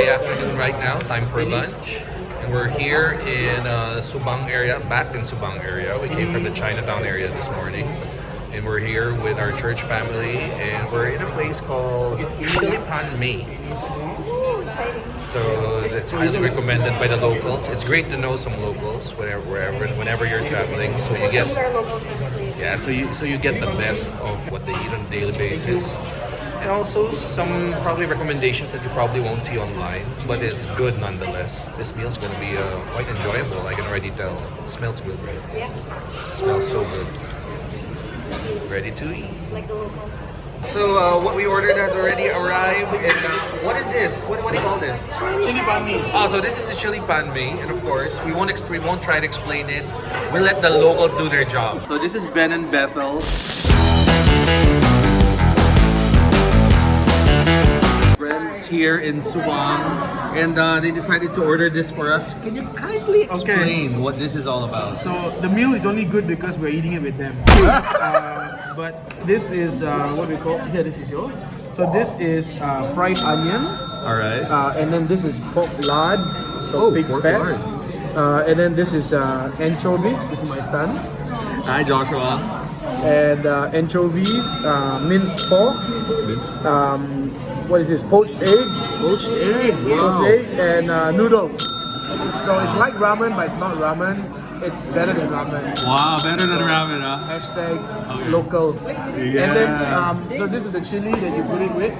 Sunday afternoon right now, time for lunch. And we're here in Subang area, back in Subang area. We came from the Chinatown area this morning. And we're here with our church family, and we're in a place called Chili Pan Me. Ooh, exciting. So that's highly recommended by the locals. It's great to know some locals whenever you're traveling. So you get Our local translate. yeah, so you get the best of what they eat on a daily basis. And also some probably recommendations that you probably won't see online, but it's good nonetheless. This meal's going to be quite enjoyable. I can already tell. It smells good. Yeah, It smells so good. Ready to eat. like the locals. So what we ordered has already arrived. And what is this? What do you call this? Chili pan mee. Oh, so this is the chili pan mee, and of course we won't try to explain it. We'll let the locals do their job. So this is Ben and Bethel. Friends here in Subang, and they decided to order this for us. Can you kindly explain what this is all about? So the meal is only good because we're eating it with them. But this is what we call here. This is yours. So this is fried onions, All right. and then this is pork lard, so big pork fat. lard. And then this is anchovies. This is my son. Hi, Joshua. And anchovies, minced pork. What is this? Poached egg. Poached egg. Poached egg and noodles. So it's like ramen, but it's not ramen. It's better than ramen. Wow, better than ramen, huh? Hashtag local. And then, so this is the chili that you put it with.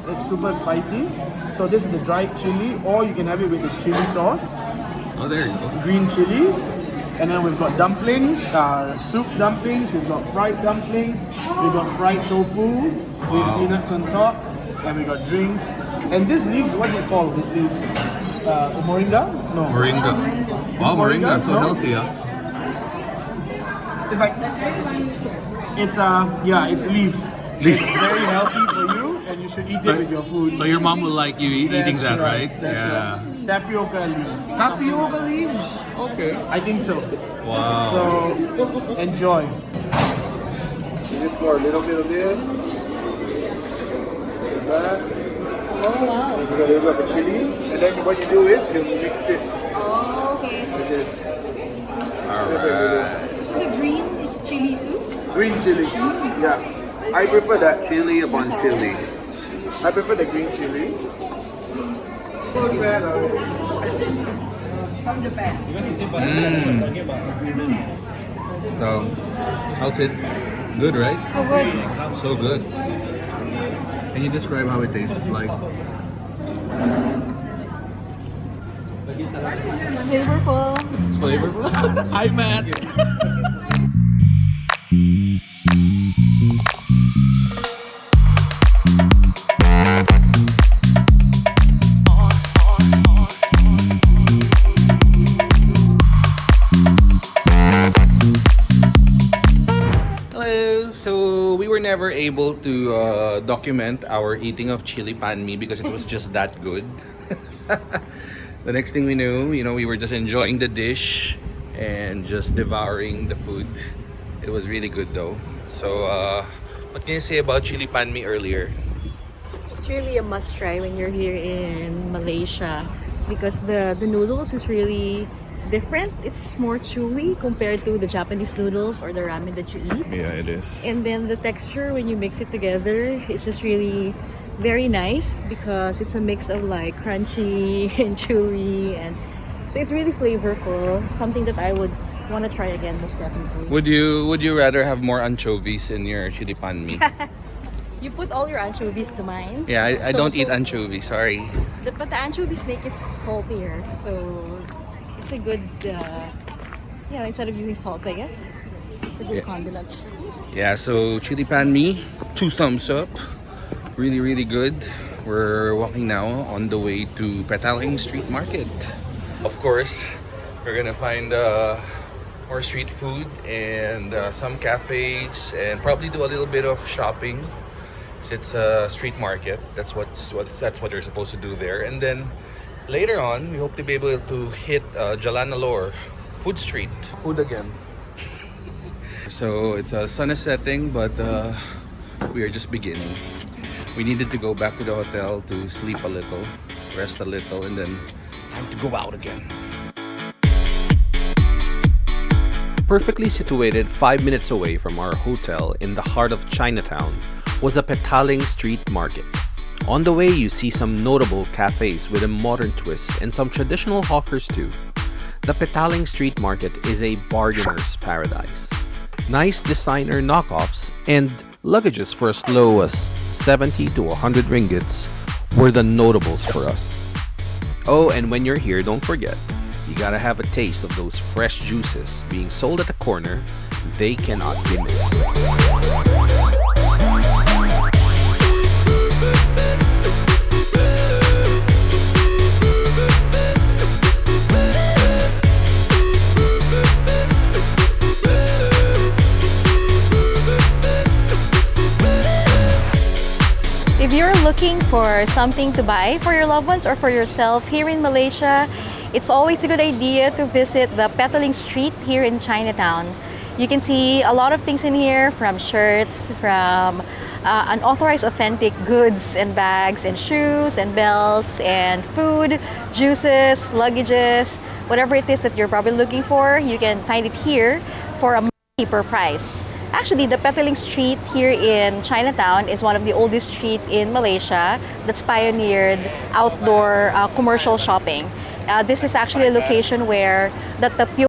It's super spicy. So this is the dried chili, or you can have it with this chili sauce, Oh, there you go. green chilies. And then we've got dumplings, soup dumplings. We've got fried dumplings. We've got fried tofu with peanuts on top. And we got drinks. And this leaves, what's it called? This leaves moringa? No. Moringa. Wow, moringa, so No? healthy, huh? It's like it's leaves. It's very healthy for you, and you should eat it with your food. So your mom will like you eating That's that, right? That's Yeah. right. Tapioca leaves. Tapioca leaves. Okay. I think so. Wow. So enjoy. You just pour a little bit of this. That. Oh wow. You got a little bit of the chili, and then what you do is you mix it Oh, okay. with this. Alright. So the green is chili too? Green chili. Yeah. I prefer that. Chili upon chili. I prefer the green chili. From Japan. So, how's it? Good, right? Oh, good. So good. Can you describe how it tastes like? It's flavorful. It's flavorful. Hi, Matt. So we were never able to document our eating of chili pan mee because it was just that good. The next thing we knew, we were just enjoying the dish and just devouring the food. It was really good though. So what can you say about chili pan mee earlier? It's really a must try when you're here in Malaysia because the noodles is really different. It's more chewy compared to the Japanese noodles or the ramen that you eat. Yeah, it is. And then the texture when you mix it together, it's just really very nice because it's a mix of like crunchy and chewy, and so it's really flavorful. Something that I would want to try again, most definitely. Would you rather have more anchovies in your chili pan mee? You put all your anchovies to mine. Yeah, I So- don't eat anchovies. Sorry. But the anchovies make it saltier, so it's a good, instead of using salt, I guess, it's a good condiment. Yeah, so chili pan mee, 2 thumbs up. Really, really good. We're walking now on the way to Petaling Street Market. Of course, we're gonna find more street food and some cafes, and probably do a little bit of shopping. It's a street market. That's what you're supposed to do there. And then later on, we hope to be able to hit Jalan Alor, food street, food again. So it's sun is setting, but we are just beginning. We needed to go back to the hotel to sleep a little. rest a little, and then time to go out again. Perfectly situated 5 minutes away from our hotel in the heart of Chinatown was a Petaling street market. On the way, you see some notable cafes with a modern twist and some traditional hawkers too. The Petaling street market is a bargainer's paradise. Nice designer knockoffs and luggages for as low as 70 to 100 ringgits were the notables for us. Oh, and when you're here, don't forget, you gotta have a taste of those fresh juices being sold at the corner. They cannot be missed. If you're looking for something to buy for your loved ones or for yourself here in Malaysia, it's always a good idea to visit the Petaling Street here in Chinatown. You can see a lot of things in here, from shirts, from unauthorized authentic goods and bags and shoes and belts and food, juices, luggages, whatever it is that you're probably looking for, you can find it here for a much cheaper price. Actually, the Petaling Street here in Chinatown is one of the oldest streets in Malaysia that's pioneered outdoor commercial shopping. This is actually a location where the Tapio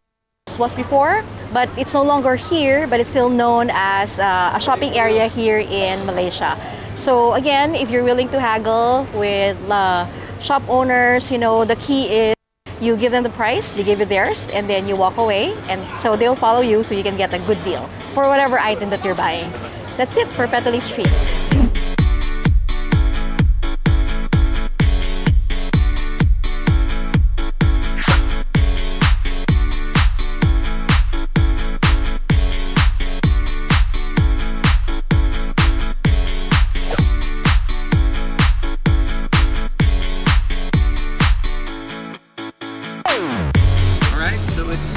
was before, but it's no longer here, but it's still known as a shopping area here in Malaysia. So again, if you're willing to haggle with shop owners, you know, the key is you give them the price, they give you theirs, and then you walk away, and so they'll follow you so you can get a good deal for whatever item that you're buying. That's it for Petaling Street.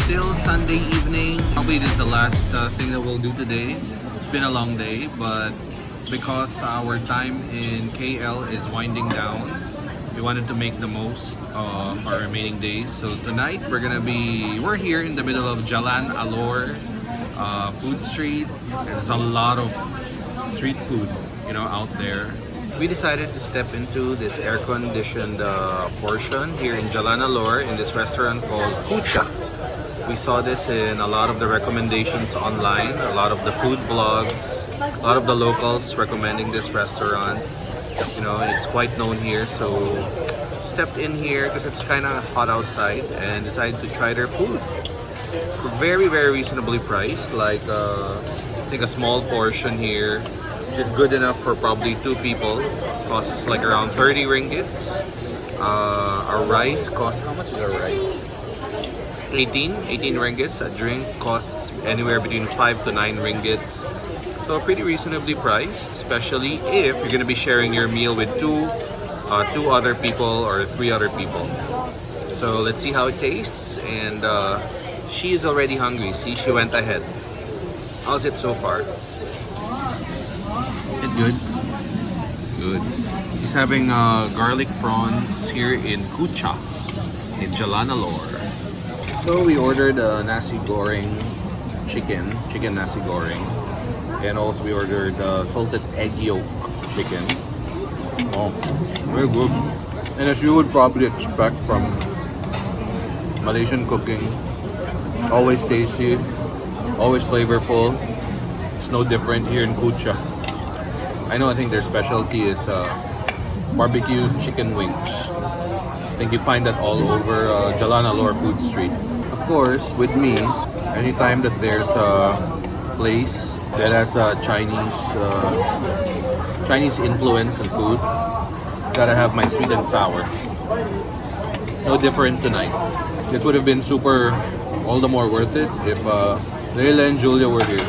Still Sunday evening. Probably this is the last thing that we'll do today. It's been a long day, but because our time in KL is winding down, we wanted to make the most of our remaining days. So tonight we're here in the middle of Jalan Alor food street. There's a lot of street food, you know, out there. We decided to step into this air-conditioned portion here in Jalan Alor in this restaurant called Kucha. We saw this in a lot of the recommendations online, a lot of the food blogs, a lot of the locals recommending this restaurant. You know, it's quite known here, so stepped in here because it's kind of hot outside and decided to try their food. Very, very reasonably priced, like I think a small portion here, which is good enough for probably 2 people, costs like around 30 ringgits. Our rice costs, how much is our rice? 18 ringgits. A drink costs anywhere between 5 to 9 ringgits. So pretty reasonably priced, especially if you're going to be sharing your meal with two other people or 3 other people. So let's see how it tastes. And she is already hungry. See, she went ahead. How's it so far? It good? Good. He's having garlic prawns here in Kucha, in Jalan Alor. So we ordered nasi goreng chicken nasi goreng, and also we ordered salted egg yolk chicken. Oh, very good. And as you would probably expect from Malaysian cooking, always tasty, always flavorful. It's no different here in Kucha. I think their specialty is barbecue chicken wings. I think you find that all over Jalan Alor food street. Of course, with me, anytime that there's a place that has a Chinese influence in food, gotta have my sweet and sour. No different tonight. This would have been all the more worth it if Leigh and Julia were here.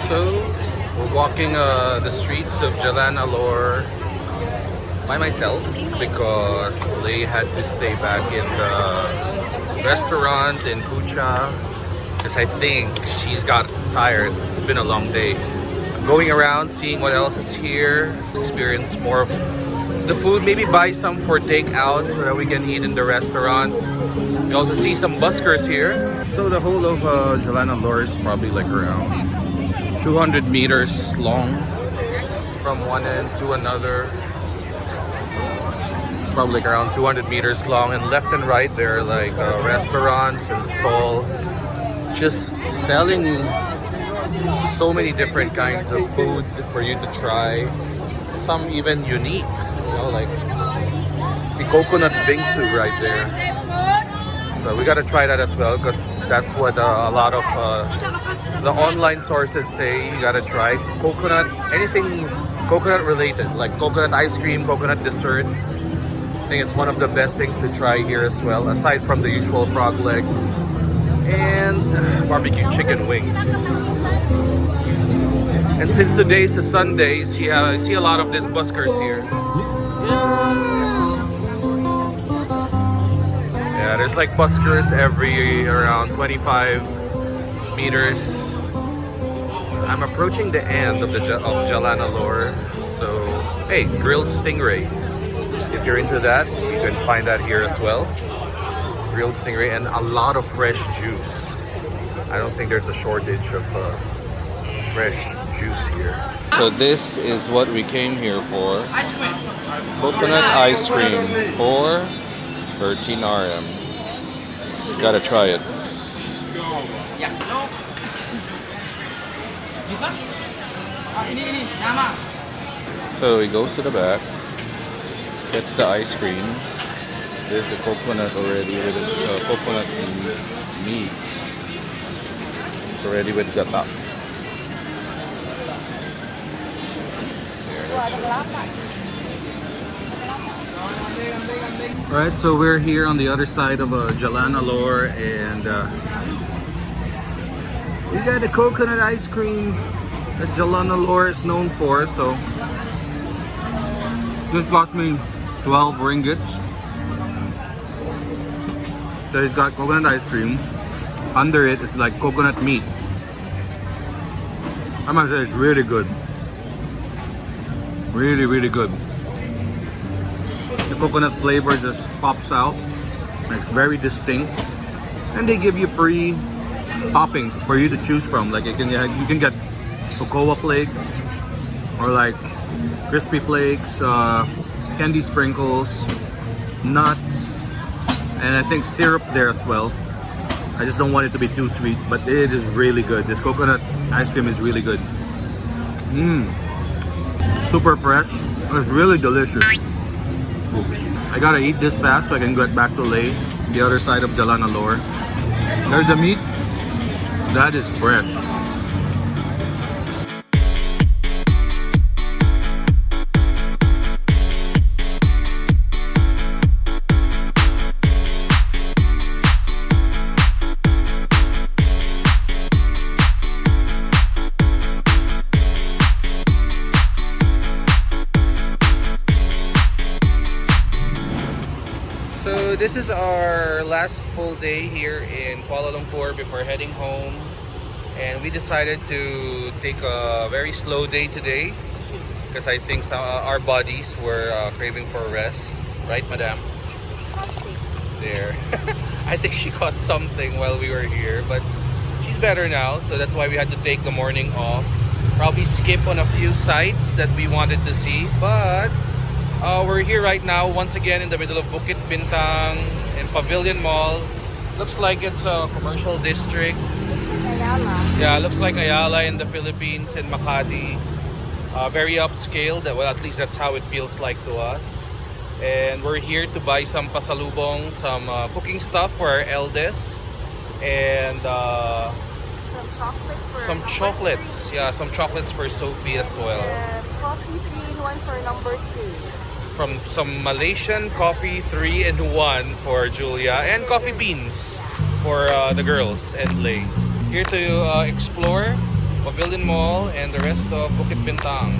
So we're walking the streets of Jalan Alor by myself because Leigh had to stay back in the restaurant in Kucha because I think she's got tired. It's been a long day. I'm going around seeing what else is here, experience more of the food, maybe buy some for takeout so that we can eat in the restaurant. You also see some buskers here. So the whole of Jalan Alor is probably like around 200 meters long from one end to another. Probably like around 200 meters long, and left and right there are like restaurants and stalls just selling so many different kinds of food for you to try. Some even unique, you know, like see coconut bingsu right there. So we gotta try that as well, because that's what a lot of the online sources say. You gotta try coconut, anything coconut related, like coconut ice cream, coconut desserts. I think it's one of the best things to try here as well, aside from the usual frog legs and barbecue chicken wings. And since today is a Sunday, I see a lot of these buskers here. Yeah, there's like buskers every around 25 meters. I'm approaching the end of Jalan Alor. So, hey, grilled stingray. If you're into that, you can find that here as well. Grilled stingray and a lot of fresh juice. I don't think there's a shortage of fresh juice here. So this is what we came here for. Coconut ice cream for 13 RM. Gotta try it. So he goes to the back, gets the ice cream. There's the coconut already with its coconut meat. It's already with gata. Alright, so we're here on the other side of Jalan Alor, and we got the coconut ice cream that Jalan Alor is known for. So this cost me 12 ringgits. So it's got coconut ice cream. Under it is like coconut meat. I must say it's really good. Really, really good. The coconut flavor just pops out. It's very distinct. And they give you free toppings for you to choose from. Like you can get cocoa flakes, or like crispy flakes, candy sprinkles, nuts, and I think syrup there as well. I just don't want it to be too sweet, but it is really good. This coconut ice cream is really good. Super fresh. It's really delicious. Oops. I gotta eat this fast so I can get back to Leigh, the other side of Jalan Alor. There's the meat. That is fresh. So this is our last full day here in Kuala Lumpur before heading home, and we decided to take a very slow day today because I think our bodies were craving for rest, right, madam? There. I think she caught something while we were here, but she's better now, so that's why we had to take the morning off. Probably skip on a few sites that we wanted to see, but we're here right now once again in the middle of Bukit Bintang and Pavillon Mall. Looks like it's a commercial district. Ayala. Yeah, looks like Ayala in the Philippines, in Makati. Very upscale, well, at least that's how it feels like to us. And we're here to buy some pasalubong, some cooking stuff for our eldest, and Some chocolates for some chocolates. Yeah, some chocolates for Sophie as well. Coffee 3-in-1 for number 2. From some Malaysian coffee 3-in-1 for Julia, and coffee beans for the girls and Leigh. Here to explore Pavillon Mall and the rest of Bukit Bintang.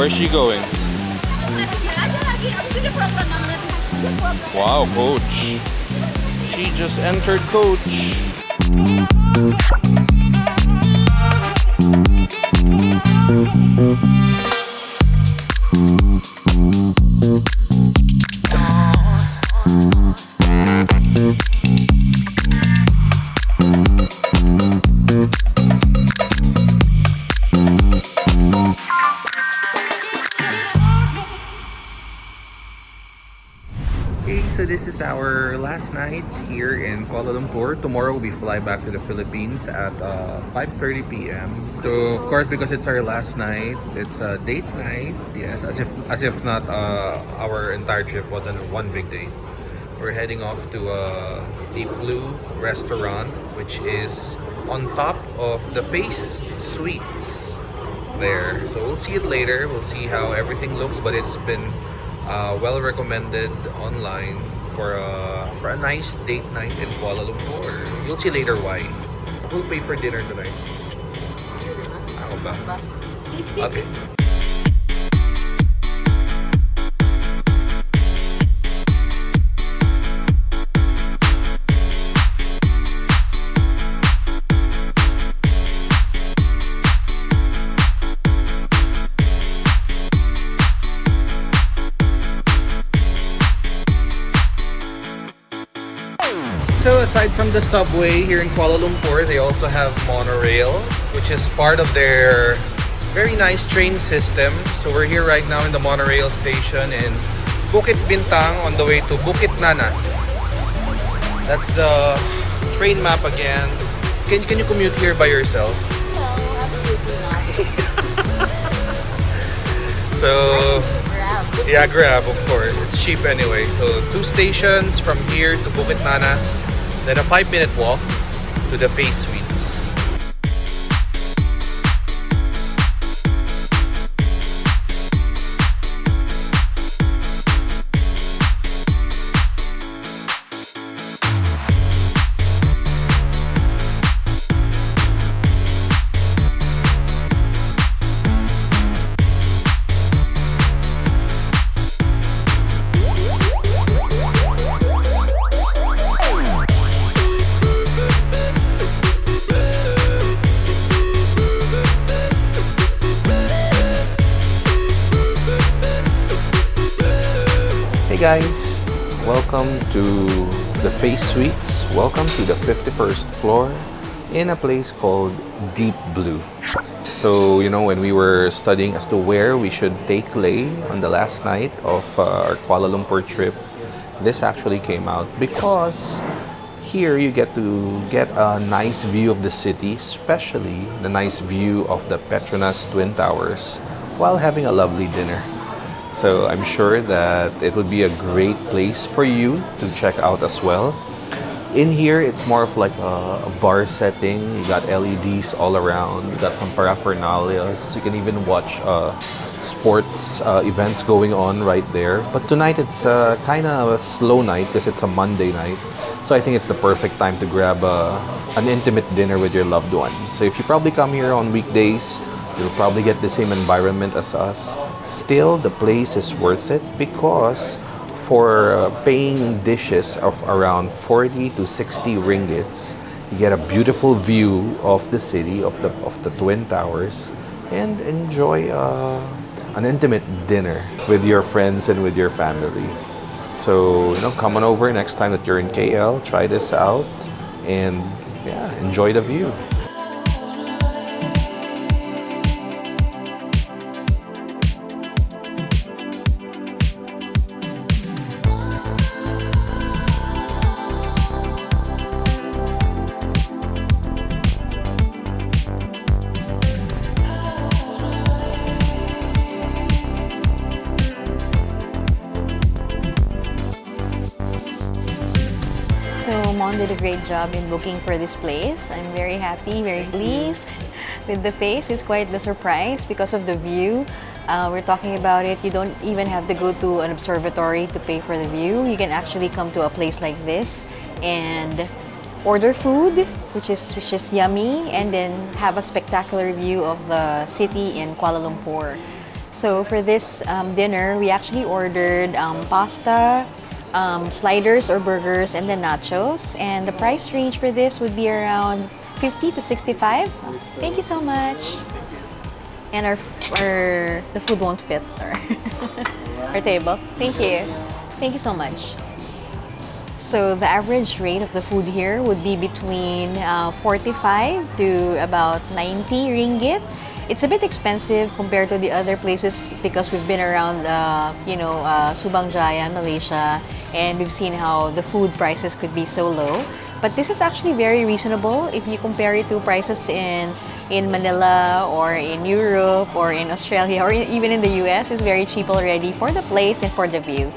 Where's she going? Wow, coach. She just entered coach. So this is our last night here in Kuala Lumpur. Tomorrow we fly back to the Philippines at 5:30 p.m. So of course, because it's our last night, it's a date night. Yes, as if not our entire trip wasn't one big day. We're heading off to Deep Blue restaurant, which is on top of the Face Suites there. So we'll see it later. We'll see how everything looks, but it's been well recommended online for a nice date night in Kuala Lumpur. You'll see later why. Who'll pay for dinner tonight? Ako ba? Okay. So aside from the subway here in Kuala Lumpur, they also have monorail, which is part of their very nice train system. So we're here right now in the monorail station in Bukit Bintang on the way to Bukit Nanas. That's the train map again. Can you commute here by yourself? No, absolutely not. So yeah, Grab, of course. It's cheap anyway. So 2 stations from here to Bukit Nanas, then a 5-minute walk to the Face Suites. Hey guys, welcome to the Face Suites. Welcome to the 51st floor in a place called Deep Blue. So, you know, when we were studying as to where we should take Leigh on the last night of our Kuala Lumpur trip, this actually came out because here you get to get a nice view of the city, especially the nice view of the Petronas Twin Towers while having a lovely dinner. So I'm sure that it would be a great place for you to check out as well. In here, it's more of like a bar setting. You got LEDs all around. You got some paraphernalia. You can even watch sports events going on right there. But tonight, it's kind of a slow night because it's a Monday night. So I think it's the perfect time to grab an intimate dinner with your loved one. So if you probably come here on weekdays, you'll probably get the same environment as us. Still, the place is worth it because for paying dishes of around 40 to 60 ringgits, you get a beautiful view of the city, of the Twin Towers, and enjoy an intimate dinner with your friends and with your family. So, you know, come on over next time that you're in KL, try this out, and yeah, enjoy the view. So Mond did a great job in booking for this place. I'm very happy, very pleased with the face. It's quite the surprise because of the view. We're talking about it. You don't even have to go to an observatory to pay for the view. You can actually come to a place like this and order food, which is yummy, and then have a spectacular view of the city in Kuala Lumpur. So for this dinner, we actually ordered pasta, sliders or burgers, and then nachos. And the price range for this would be around 50 to 65. Thank you so much. And the food won't fit our table. Thank you. Thank you so much. So the average rate of the food here would be between 45 to about 90 ringgit. It's a bit expensive compared to the other places because we've been around, Subang Jaya, Malaysia, and we've seen how the food prices could be so low. But this is actually very reasonable if you compare it to prices in Manila or in Europe or in Australia or even in the US. It's very cheap already for the place and for the view.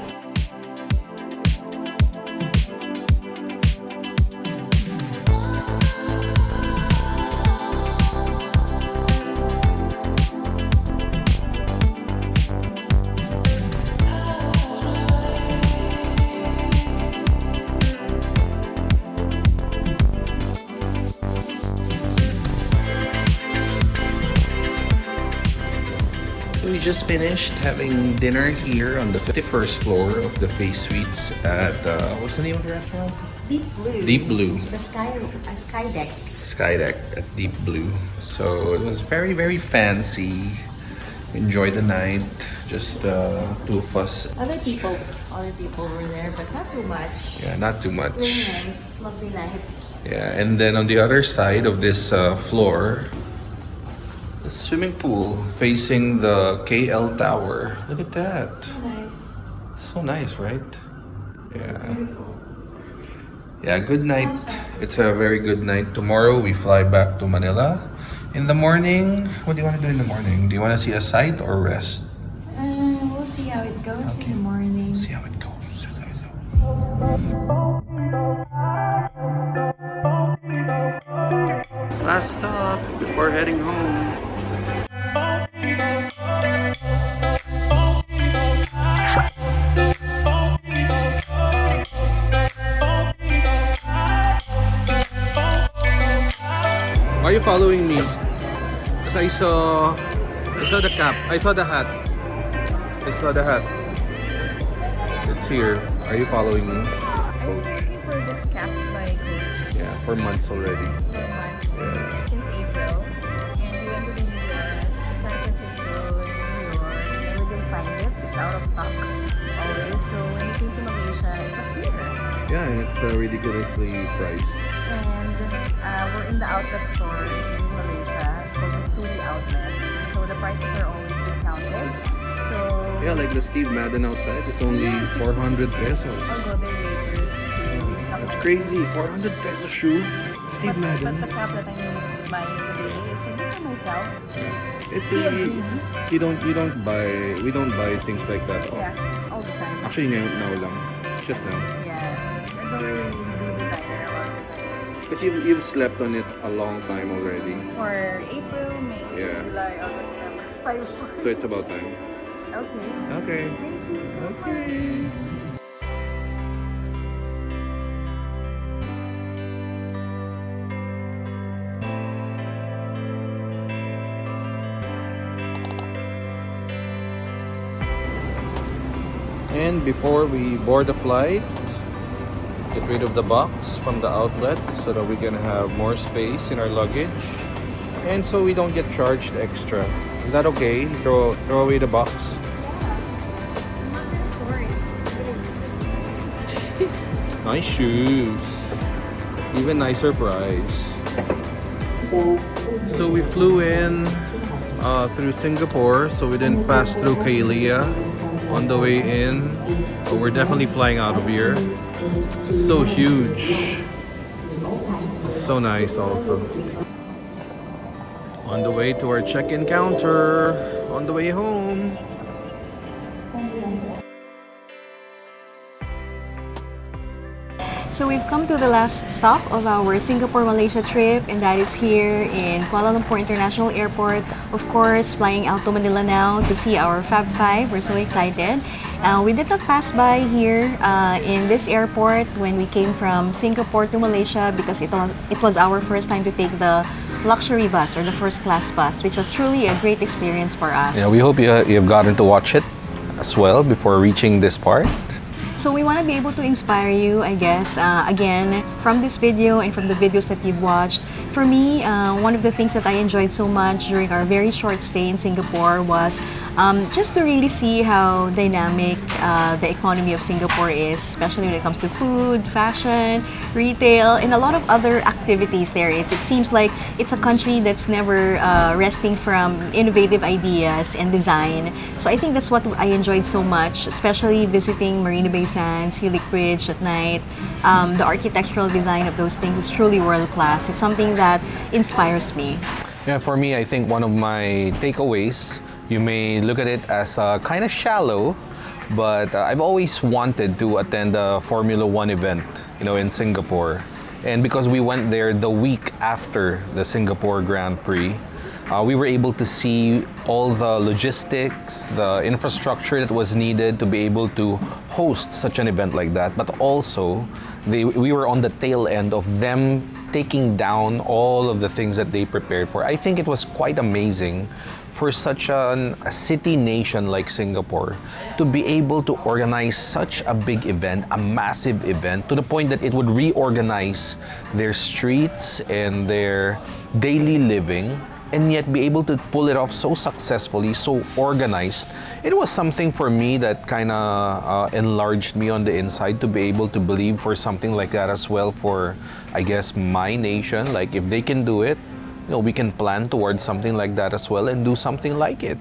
We just finished having dinner here on the 51st floor of the Face Suites at, what's the name of the restaurant? Deep Blue. Deep Blue. The sky deck. Sky Deck at Deep Blue. So it was very, very fancy. Enjoyed the night. Just two of us. Other people were there, but not too much. Yeah, not too much. Really nice, lovely night. Yeah, and then on the other side of this floor, the swimming pool facing the KL Tower. Look at that. So nice. So nice, right? Yeah. Yeah, good night. It's a very good night. Tomorrow we fly back to Manila. In the morning, what do you want to do in the morning? Do you want to see a sight or rest? We'll see how it goes in the morning. See how it goes. Last stop before heading home. Why are you following me? Because I saw the cap. I saw the hat. It's here. Are you following me? I'm looking for this cap by Coach. Yeah, for months already. For months, since April. And we went to the US, San Francisco, New York, and we didn't find it. It's out of stock always. So when we came to Malaysia, it was here. Yeah, and it's ridiculously priced. And we're in the outlet store in Malaysia. It's called Mitsui outlet. So the prices are always discounted. So Yeah, like the Steve Madden outside is only 400 pesos. I'll go there later. That's crazy, 400 peso shoe. Steve But Madden. the cap that I'm buying today is a bit for myself. It's He a, agreed. we don't buy things like that. Yeah, all the time. Actually, now lang. It's just now. Yeah, I don't really do designer a lot of the time. Because you've slept on it a long time already. For April, May, Yeah. July, August, September, 5 months. So it's about time. Okay. Okay. Thank you so much. Okay. And before we board the flight, get rid of the box from the outlet so that we can have more space in our luggage. And so we don't get charged extra. Is that okay? Throw away the box. Nice shoes. Even nicer price. So we flew in through Singapore, so we didn't pass through Kailea on the way in. But we're definitely flying out of here. So huge. So nice also. On the way to our check-in counter. On the way home. So we've come to the last stop of our Singapore-Malaysia trip, and that is here in Kuala Lumpur International Airport. Of course, flying out to Manila now to see our Fab 5. We're so excited. We did not pass by here in this airport when we came from Singapore to Malaysia because it was our first time to take the luxury bus or the first class bus, which was truly a great experience for us. Yeah, we hope you've gotten to watch it as well before reaching this part. So we want to be able to inspire you, I guess, again, from this video and from the videos that you've watched. For me, one of the things that I enjoyed so much during our very short stay in Singapore was just to really see how dynamic the economy of Singapore is, especially when it comes to food, fashion, retail, and a lot of other activities there is. It seems like it's a country that's never resting from innovative ideas and design. So I think that's what I enjoyed so much, especially visiting Marina Bay Sands, Hilly Bridge at night. The architectural design of those things is truly world class. It's something that inspires me. Yeah, for me, I think one of my takeaways, you may look at it as kind of shallow, but I've always wanted to attend a Formula One event, in Singapore. And because we went there the week after the Singapore Grand Prix, we were able to see all the logistics, the infrastructure that was needed to be able to host such an event like that. But also, we were on the tail end of them taking down all of the things that they prepared for. I think it was quite amazing for such a city nation like Singapore to be able to organize such a big event, a massive event, to the point that it would reorganize their streets and their daily living, and yet be able to pull it off so successfully, so organized. It was something for me that kind of enlarged me on the inside to be able to believe for something like that as well for, I guess, my nation. Like, if they can do it, we can plan towards something like that as well and do something like it.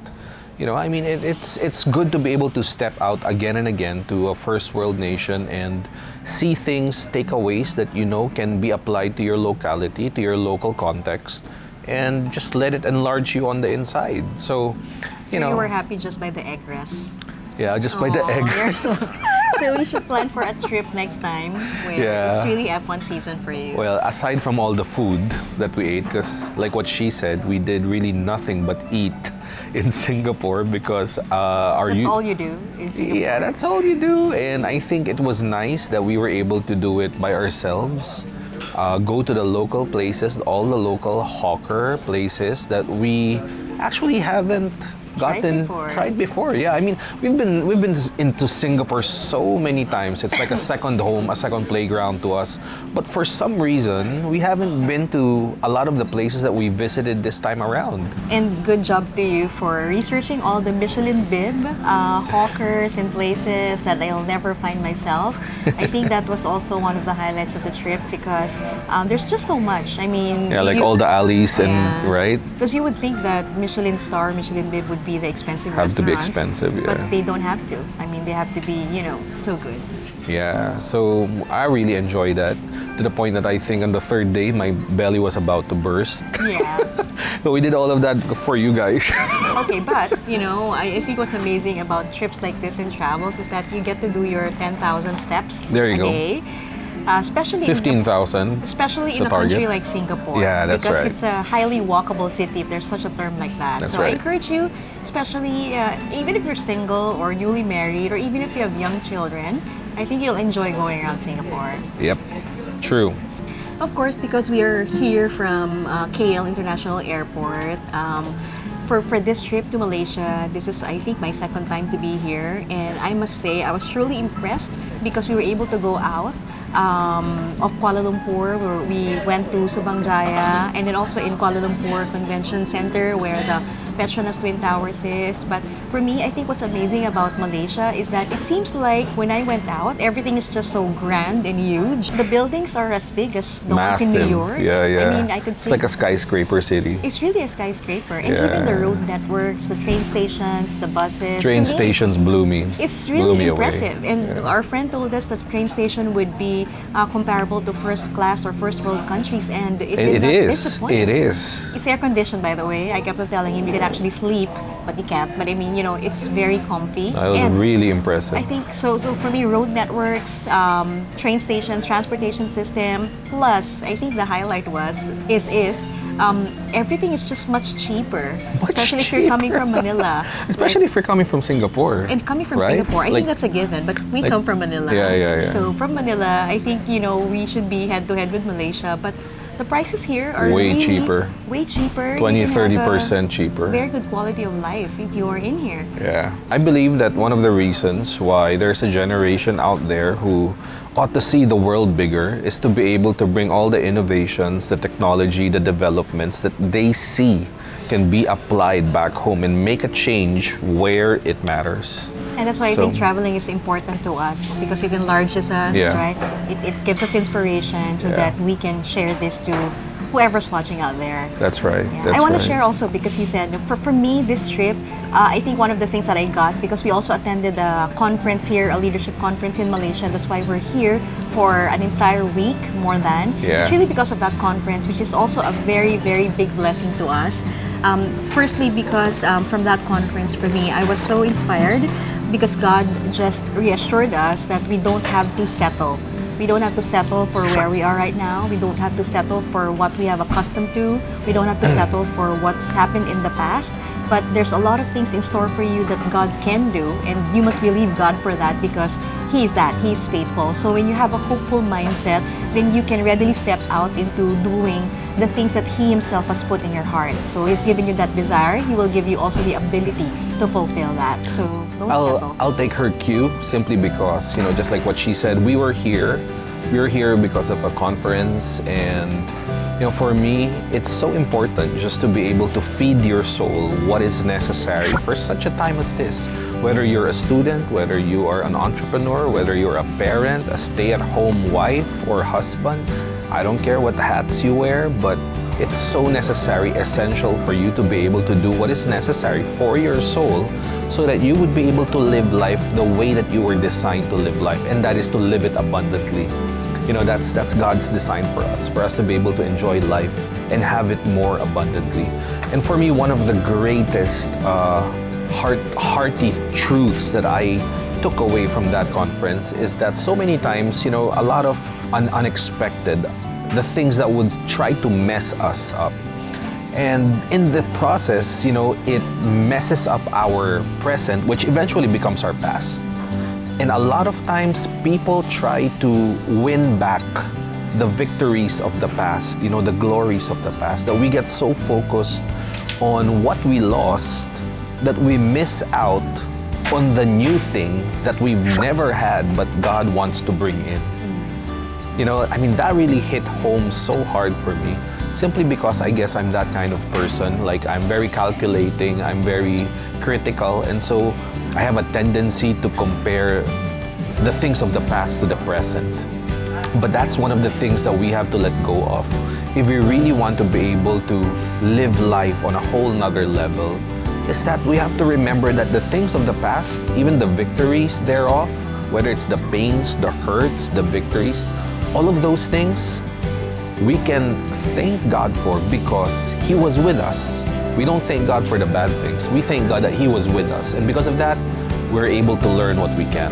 I mean, it's good to be able to step out again and again to a first world nation and see things, takeaways that can be applied to your locality, to your local context, and just let it enlarge you on the inside. So you were happy just by the egg rest. Yeah, just by the egg. So we should plan for a trip next time where it's really F1 season for you. Well, aside from all the food that we ate, because like what she said, we did really nothing but eat in Singapore because that's all you do in Singapore. Yeah, that's all you do. And I think it was nice that we were able to do it by ourselves. Go to the local places, all the local hawker places that we actually haven't tried before. Yeah, I mean, we've been into Singapore so many times. It's like a second home, a second playground to us. But for some reason, we haven't been to a lot of the places that we visited this time around. And good job to you for researching all the Michelin bib hawkers and places that I'll never find myself. I think that was also one of the highlights of the trip because there's just so much. I mean, all the alleys and right. Because you would think that Michelin star, Michelin bib would be the expensive restaurants. Have to be expensive, yeah. But they don't have to. I mean, they have to be, so good. Yeah, so I really enjoyed that to the point that I think on the third day, my belly was about to burst. Yeah. So we did all of that for you guys. Okay, but, I think what's amazing about trips like this and travels is that you get to do your 10,000 steps a day. Especially 15,000. Especially in a country like Singapore. Yeah, that's because right. It's a highly walkable city, if there's such a term like that. That's so right. I encourage you, especially even if you're single or newly married, or even if you have young children, I think you'll enjoy going around Singapore. Yep, true. Of course, because we are here from KL International Airport. For this trip to Malaysia, this is, I think, my second time to be here. And I must say, I was truly impressed because we were able to go out of Kuala Lumpur, where we went to Subang Jaya, and then also in Kuala Lumpur Convention Center where the Petronas Twin Towers is. But for me, I think what's amazing about Malaysia is that it seems like when I went out, everything is just so grand and huge. The buildings are as big as the ones in New York. Yeah, yeah. I mean, I could see it's like a skyscraper city. It's really a skyscraper. And even the road networks, the train stations, the buses. Train stations blew me. It's really away. impressive. And our friend told us that train station would be comparable to first class or first world countries, and it did not disappoint. It is. It's air conditioned, by the way. I kept on telling him you can actually sleep, but you can't. But I mean, it's very comfy. That was really impressive. I think so. So for me, road networks, train stations, transportation system, plus I think the highlight is everything is just much cheaper. Especially if you're coming from Manila. Especially if you're coming from Singapore. And coming from Singapore, I think that's a given. But we come from Manila. Yeah. So from Manila, I think, we should be head-to-head with Malaysia. But the prices here are Way really cheaper. Way cheaper. 20, You can have 30% cheaper. Very good quality of life if you are in here. Yeah. I believe that one of the reasons why there's a generation out there who ought to see the world bigger is to be able to bring all the innovations, the technology, the developments that they see can be applied back home and make a change where it matters. And that's why I think traveling is important to us because it enlarges us, right? It gives us inspiration so that we can share this to whoever's watching out there. That's right. Yeah. That's I want right. to share also because he said, for me, this trip, I think one of the things that I got, because we also attended a conference here, a leadership conference in Malaysia. That's why we're here for an entire week, more than. It's really because of that conference, which is also a very, very big blessing to us. Firstly, because from that conference, for me, I was so inspired because God just reassured us that we don't have to settle. We don't have to settle for where we are right now. We don't have to settle for what we have accustomed to. We don't have to settle for what's happened in the past. But there's a lot of things in store for you that God can do, and you must believe God for that because He is that. He is faithful. So when you have a hopeful mindset, then you can readily step out into doing the things that He Himself has put in your heart. So He's given you that desire. He will give you also the ability to fulfill that. So don't settle. I'll take her cue simply because, just like what she said, we were here. We were here because of a conference, and for me, it's so important just to be able to feed your soul what is necessary for such a time as this. Whether you're a student, whether you are an entrepreneur, whether you're a parent, a stay-at-home wife or husband, I don't care what hats you wear, but it's so necessary, essential for you to be able to do what is necessary for your soul so that you would be able to live life the way that you were designed to live life, and that is to live it abundantly. That's God's design for us to be able to enjoy life and have it more abundantly. And for me, one of the greatest hearty truths that I took away from that conference is that so many times, a lot of unexpected, the things that would try to mess us up. And in the process, it messes up our present, which eventually becomes our past. And a lot of times people try to win back the victories of the past, the glories of the past, that we get so focused on what we lost that we miss out on the new thing that we've never had but God wants to bring in. That really hit home so hard for me, simply because I guess I'm that kind of person. Like, I'm very calculating, I'm very critical, and so I have a tendency to compare the things of the past to the present. But that's one of the things that we have to let go of. If we really want to be able to live life on a whole nother level, is that we have to remember that the things of the past, even the victories thereof, whether it's the pains, the hurts, the victories, all of those things, we can thank God for because He was with us. We don't thank God for the bad things. We thank God that He was with us. And because of that, we're able to learn what we can.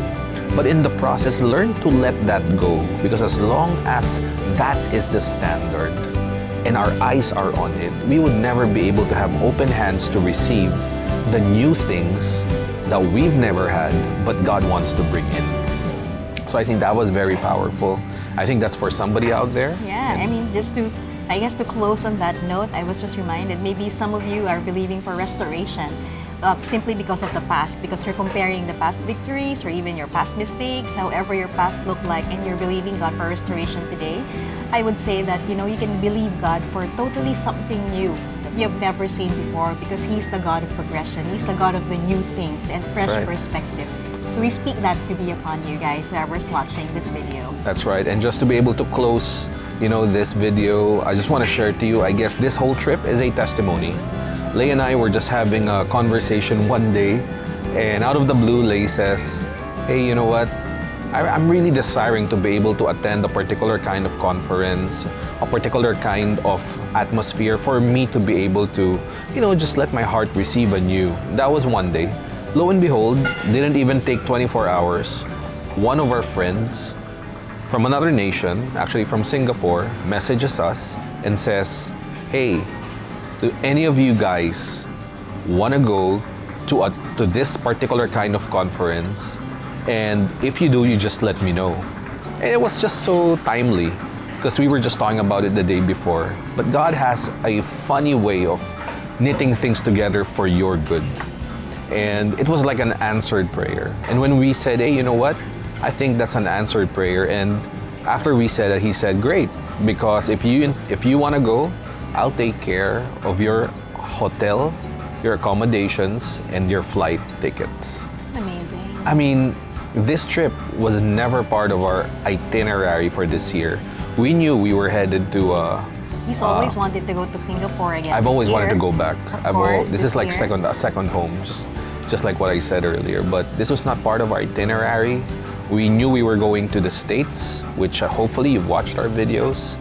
But in the process, learn to let that go. Because as long as that is the standard and our eyes are on it, we would never be able to have open hands to receive the new things that we've never had, but God wants to bring in. So I think that was very powerful. I think that's for somebody out there. Yeah, just to close on that note, I was just reminded, maybe some of you are believing for restoration simply because of the past, because you're comparing the past victories or even your past mistakes, however your past looked like, and you're believing God for restoration today. I would say that, you can believe God for totally something new that you have never seen before, because He's the God of progression. He's the God of the new things and fresh perspectives. So we speak that to be upon you guys, whoever's watching this video. That's right. And just to be able to close, this video, I just want to share to you, I guess this whole trip is a testimony. Leigh and I were just having a conversation one day, and out of the blue, Leigh says, hey, you know what? I'm really desiring to be able to attend a particular kind of conference, a particular kind of atmosphere for me to be able to, just let my heart receive anew. That was one day. Lo and behold, didn't even take 24 hours. One of our friends from another nation, actually from Singapore, messages us and says, hey, do any of you guys want to go to this particular kind of conference? And if you do, you just let me know. And it was just so timely because we were just talking about it the day before. But God has a funny way of knitting things together for your good. And it was like an answered prayer. And when we said, hey, you know what? I think that's an answered prayer. And after we said it, he said, great, because if you want to go, I'll take care of your hotel, your accommodations, and your flight tickets. Amazing. I mean, this trip was never part of our itinerary for this year. We knew we were headed to He's always wanted to go to Singapore again. I've always wanted to go back. Course, this is like year. second home, just like what I said earlier. But this was not part of our itinerary. We knew we were going to the States, which hopefully you've watched our videos.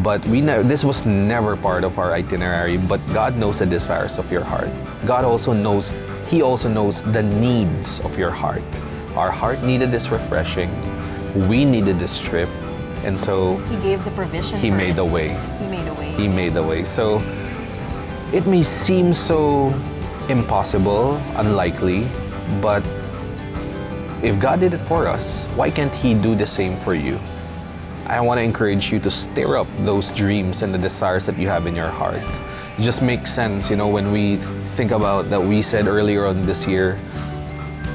But this was never part of our itinerary. But God knows the desires of your heart. God also knows. He also knows the needs of your heart. Our heart needed this refreshing. We needed this trip, and so He gave the provision. He made a way. He made a way. He made a way. So it may seem so impossible, unlikely, but if God did it for us, why can't He do the same for you? I want to encourage you to stir up those dreams and the desires that you have in your heart. It just makes sense, when we think about that we said earlier on this year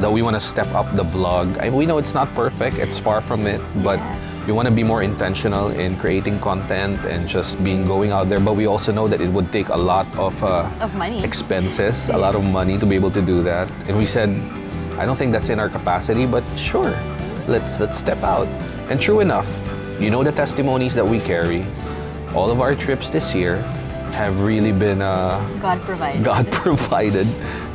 that we want to step up the vlog. We know it's not perfect, it's far from it, but we want to be more intentional in creating content and just going out there. But we also know that it would take a lot of money, expenses, a lot of money to be able to do that. And we said, I don't think that's in our capacity, but sure, let's step out. And true enough, the testimonies that we carry, all of our trips this year have really been God provided. God provided.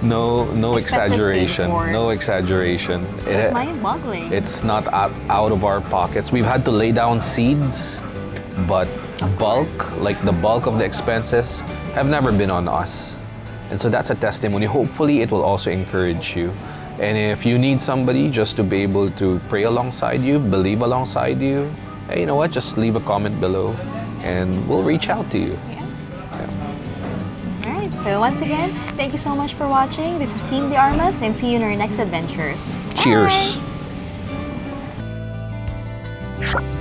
No Expenses exaggeration. paid for. No exaggeration. It's mind-boggling. It's not out of our pockets. We've had to lay down seeds, but the bulk of the expenses have never been on us. And so that's a testimony. Hopefully it will also encourage you. And if you need somebody just to be able to pray alongside you, believe alongside you, hey, you know what? Just leave a comment below and we'll reach out to you. Alright, so once again, thank you so much for watching. This is Team the Armas, and see you in our next adventures. Cheers. Bye.